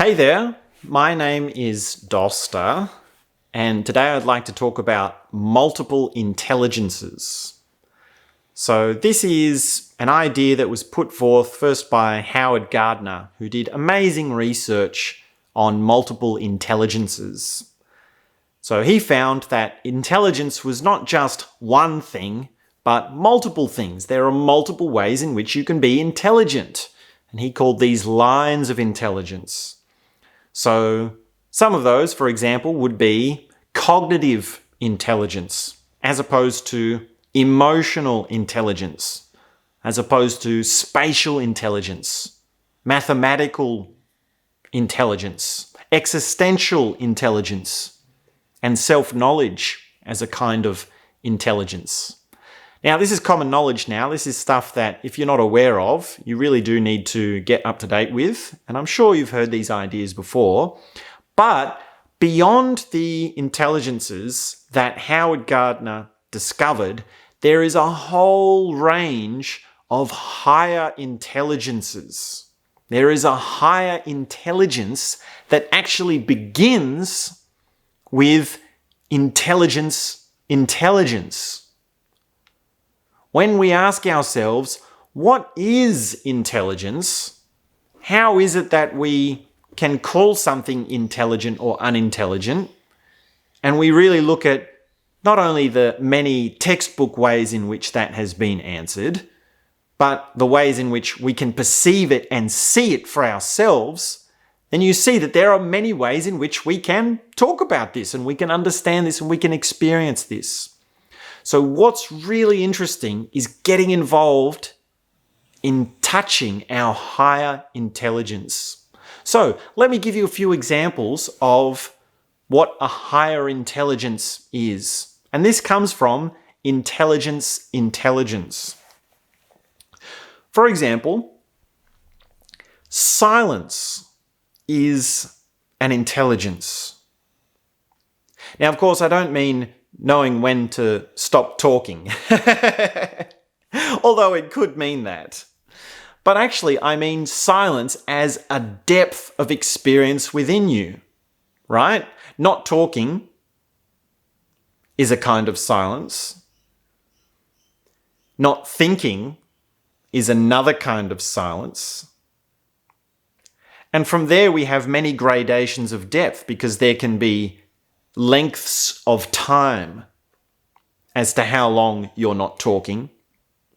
Hey there, my name is Doster, and today I'd like to talk about multiple intelligences. So this is an idea that was put forth first by Howard Gardner, who did amazing research on multiple intelligences. So he found that intelligence was not just one thing, but multiple things. There are multiple ways in which you can be intelligent, and he called these lines of intelligence. So some of those, for example, would be cognitive intelligence, as opposed to emotional intelligence, as opposed to spatial intelligence, mathematical intelligence, existential intelligence, and self-knowledge as a kind of intelligence. Now, this is common knowledge now. This is stuff that if you're not aware of, you really do need to get up to date with. And I'm sure you've heard these ideas before. But beyond the intelligences that Howard Gardner discovered, there is a whole range of higher intelligences. There is a higher intelligence that actually begins with intelligence. When we ask ourselves, what is intelligence? How is it that we can call something intelligent or unintelligent? And we really look at not only the many textbook ways in which that has been answered, but the ways in which we can perceive it and see it for ourselves, then you see that there are many ways in which we can talk about this and we can understand this and we can experience this. So what's really interesting is getting involved in touching our higher intelligence. So let me give you a few examples of what a higher intelligence is. And this comes from intelligence. For example, silence is an intelligence. Now, of course, I don't mean knowing when to stop talking, although it could mean that. But actually, I mean silence as a depth of experience within you, right? Not talking is a kind of silence. Not thinking is another kind of silence. And from there, we have many gradations of depth because there can be lengths of time as to how long you're not talking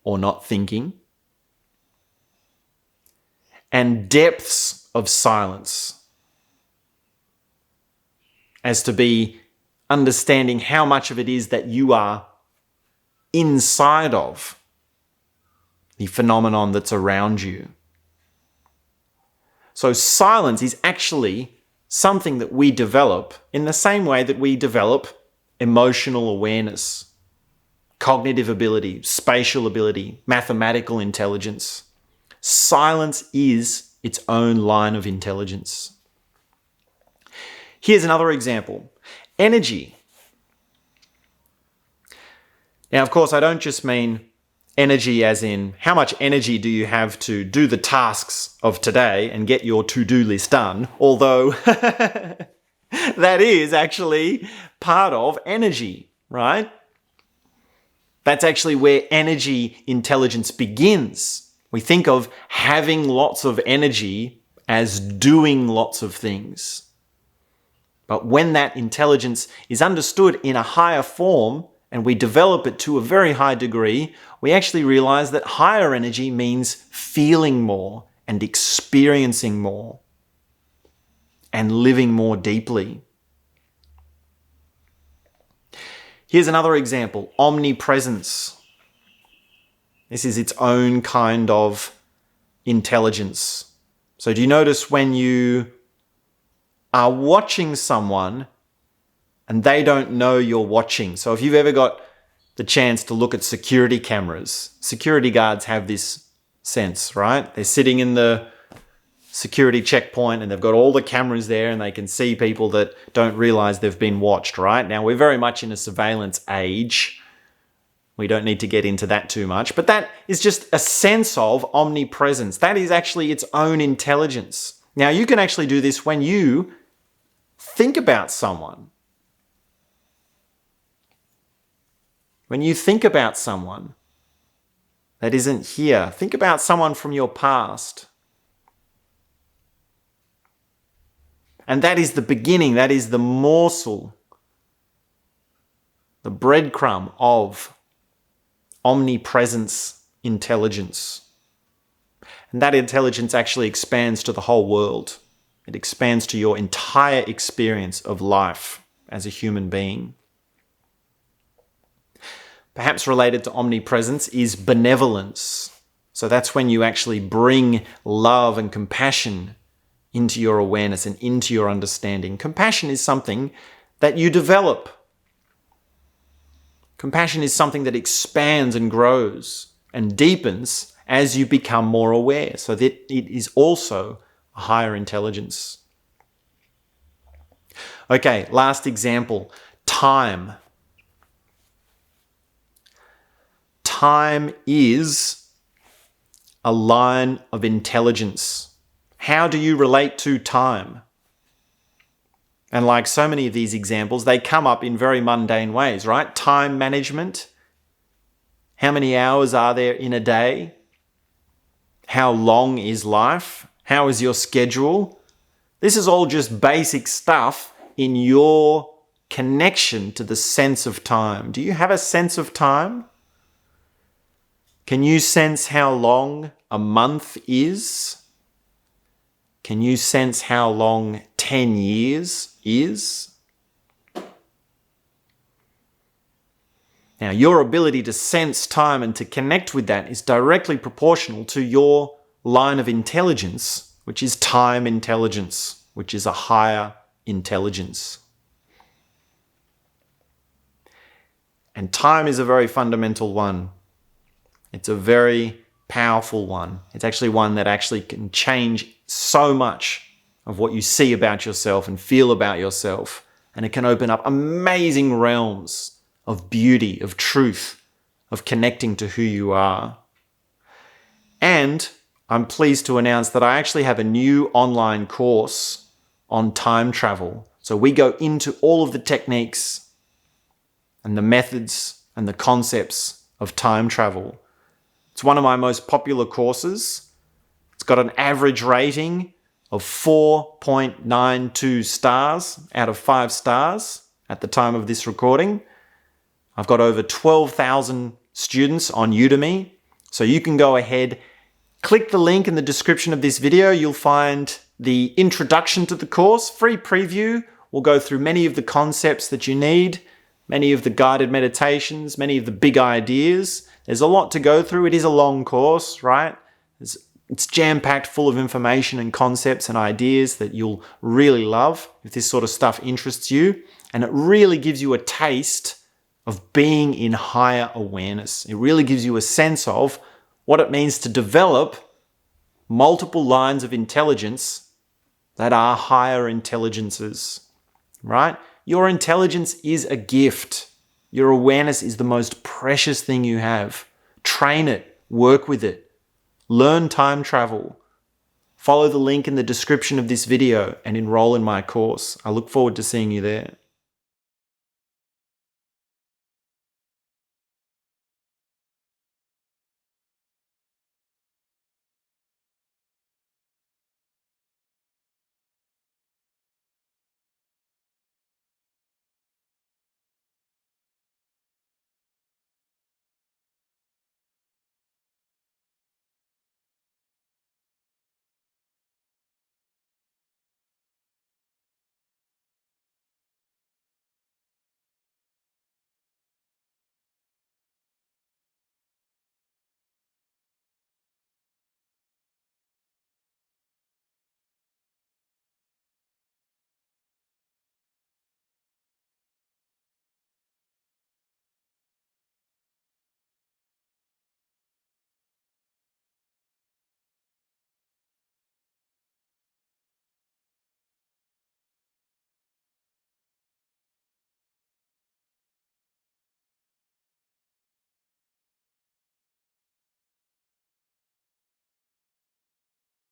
or not thinking, and depths of silence as to be understanding how much of it is that you are inside of the phenomenon that's around you. So silence is actually something that we develop in the same way that we develop emotional awareness, cognitive ability, spatial ability, mathematical intelligence. Silence is its own line of intelligence. Here's another example. Energy. Now, of course, I don't just mean energy as in how much energy do you have to do the tasks of today and get your to-do list done, although that is actually part of energy, right? That's actually where energy intelligence begins. We think of having lots of energy as doing lots of things. But when that intelligence is understood in a higher form, and we develop it to a very high degree, we actually realize that higher energy means feeling more and experiencing more and living more deeply. Here's another example, omnipresence. This is its own kind of intelligence. So do you notice when you are watching someone and they don't know you're watching? So if you've ever got the chance to look at security cameras, security guards have this sense, right? They're sitting in the security checkpoint and they've got all the cameras there and they can see people that don't realize they've been watched, right? Now, we're very much in a surveillance age. We don't need to get into that too much, but that is just a sense of omnipresence. That is actually its own intelligence. Now, you can actually do this when you think about someone. When you think about someone that isn't here, think about someone from your past. And that is the beginning, that is the morsel, the breadcrumb of omnipresence intelligence. And that intelligence actually expands to the whole world. It expands to your entire experience of life as a human being. Perhaps related to omnipresence is benevolence. So that's when you actually bring love and compassion into your awareness and into your understanding. Compassion is something that you develop. Compassion is something that expands and grows and deepens as you become more aware, so that it is also a higher intelligence. Okay, last example, time. Time is a line of intelligence. How do you relate to time? And like so many of these examples, they come up in very mundane ways, right? Time management. How many hours are there in a day? How long is life? How is your schedule? This is all just basic stuff in your connection to the sense of time. Do you have a sense of time? Can you sense how long a month is? Can you sense how long 10 years is? Now, your ability to sense time and to connect with that is directly proportional to your line of intelligence, which is time intelligence, which is a higher intelligence. And time is a very fundamental one. It's a very powerful one. It's actually one that actually can change so much of what you see about yourself and feel about yourself. And it can open up amazing realms of beauty, of truth, of connecting to who you are. And I'm pleased to announce that I actually have a new online course on time travel. So we go into all of the techniques and the methods and the concepts of time travel. It's one of my most popular courses. It's got an average rating of 4.92 stars out of 5 stars at the time of this recording. I've got over 12,000 students on Udemy. So you can go ahead, click the link in the description of this video. You'll find the introduction to the course, free preview. We'll go through many of the concepts that you need, many of the guided meditations, many of the big ideas. There's a lot to go through. It is a long course, right? It's jam-packed full of information and concepts and ideas that you'll really love if this sort of stuff interests you. And it really gives you a taste of being in higher awareness. It really gives you a sense of what it means to develop multiple lines of intelligence that are higher intelligences, right? Your intelligence is a gift. Your awareness is the most precious thing you have. Train it, work with it, learn time travel. Follow the link in the description of this video and enroll in my course. I look forward to seeing you there.